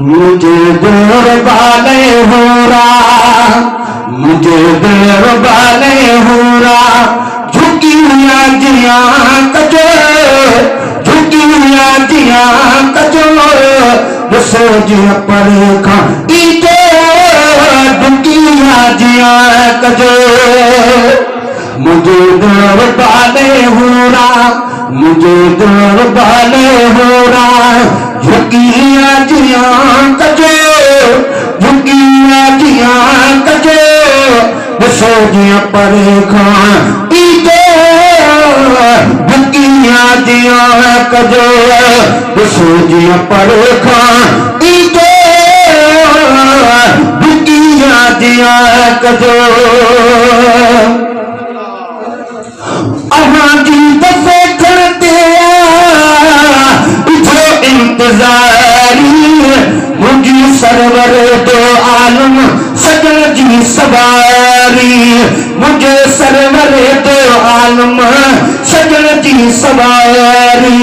मुझे दूर वाले हो रहा, मुझे दूर वाले हो रहा, झुकी हुआ जिया कजो, झुकी हुआ जिया कजो, दसो जिया पर खा इतो, झुकी हुआ जिया कजो, मुझे दूर वाले हो रहा, मुझे दूर वाले हो रहा, झुकिया जिया कजो, झुकिया जिया कजो, दसो जिया पर खा इतो, झुकिया जिया कजो, दसो जिया पर खा इतो, झुकिया जिया कजो। अहां जी दफे करते जो इंतजारी, मुझी सरवर दो आलम सजन जी सवारी, मुझे सरवर दो आलम सजन जी सवारी,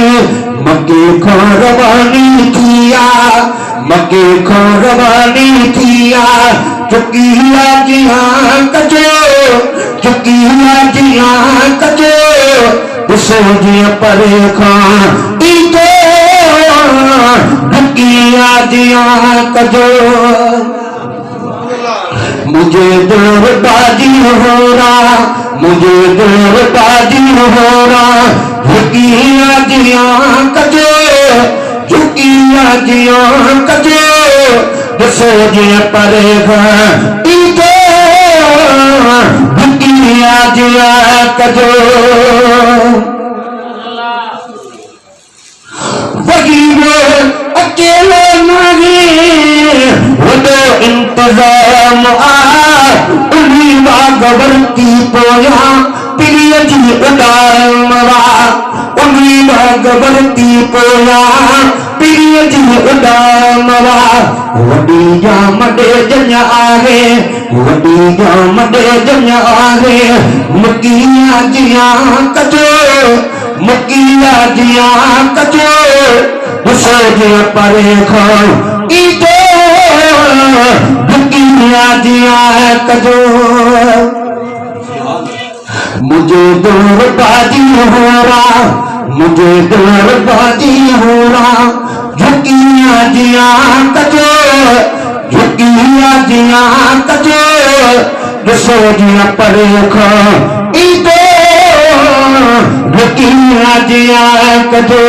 मक्के को रवानी किया, मक्के को रवानी किया, चुकिया जिया कजो, चुकिया जिया कजो, दसो जिया पर खा इतो, चुकिया जिया कजो। मुझे दूर बाजी हो रहा, मुझे दूर बाजी हो रहा, झुकिया जिया कजो, झुकिया जिया कजो, दसो जिया पर खा इतो, झुकिया जिया कजो। वही वो अकेले नहीं, वो दो इंतजाम उन्हीं भागवती पोया प्रिय जी उदामवा, उन्हीं भागवती पोया प्रिय जी उदामवा, वडी जाम दे जन आहे, वडी जाम दे जन आहे, मुकिया जिया कजो, मुकिया जिया कजो, दसो जिया पर खा इतो, झुकिया जिया कजो। मुझे दूर बाजी हो रहा, मुझे दूर बाजी हो रहा, झुकिया जिया कजो, झुकिया जिया कजो, दसो जिया पर खा इतो, झुकिया जिया कजो।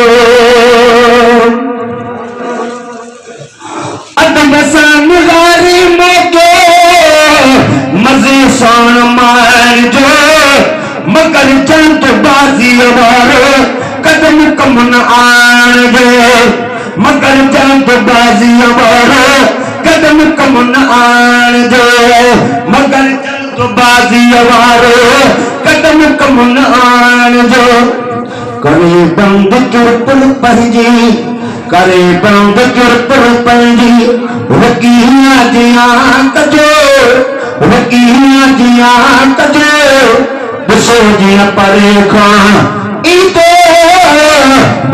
अदब सन गारी मोके मजे सोन मार जो, मगर चंद बाजी वारो कदम कम न आन दे, मगर चंद बाजी वारो कदम कम न आन दे, मगर चंद बाजी वारो कदम कम न आन दो। करे बंद चुरपुर पंजी, करे बंद चुरपुर पंजी, वकीया जिया कजो, वकीया जिया कजो, दसो जिया पर खा इतो,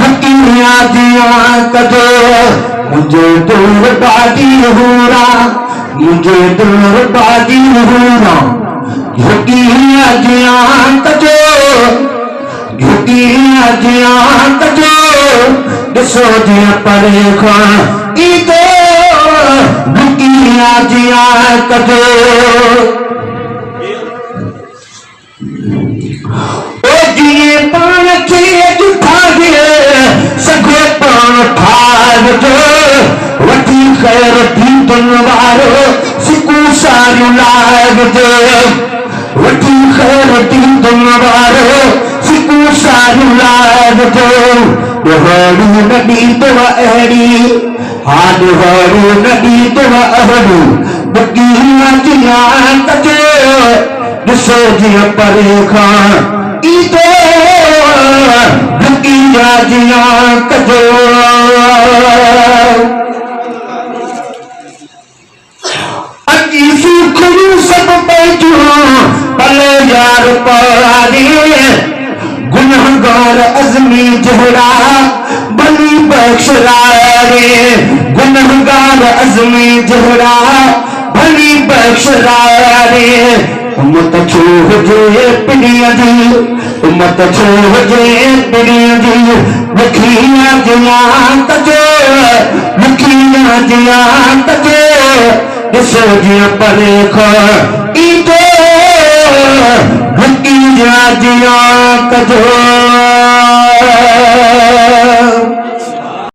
वकीया जिया कजो। मुझे दूर बाजी हो रहा, मुझे दूर बाजी हो रहा, वकीया जिया कजो, झुकिया जिया कजो, दसो जिया पर खा इतो, झुकिया जिया कजो। ओ जिए पान खे जुठाए सघो पान ठार जो, वठी खैर थींदन वारो सिकू सारियूं लाग जो, वठी खैर थींदन वारो सिकू सारियूं लाग जो। ॾोहड़ी न ॾींदव अहिड़ी, हा ॾोहड़ी न ॾींदव अहिड़ी, वकीया जिया कजो, दसो जिया पर खा इतो, वकीया जिया कजो। अची सूखड़ू सब पैजो भले यार पारी, गुनहगार अज़मी जहरा भली बख्श रे, गुनहगार सरकार अज़मी जहरा भली बख्शरा रे उम्मत छो हुजे पिड़िया दी उम्मत छो हुजे पिड़िया दी लखियां जिया तजे लखियां जिया तजे ॾिसो जीअं परे खां ईंदो लखियां जिया तजे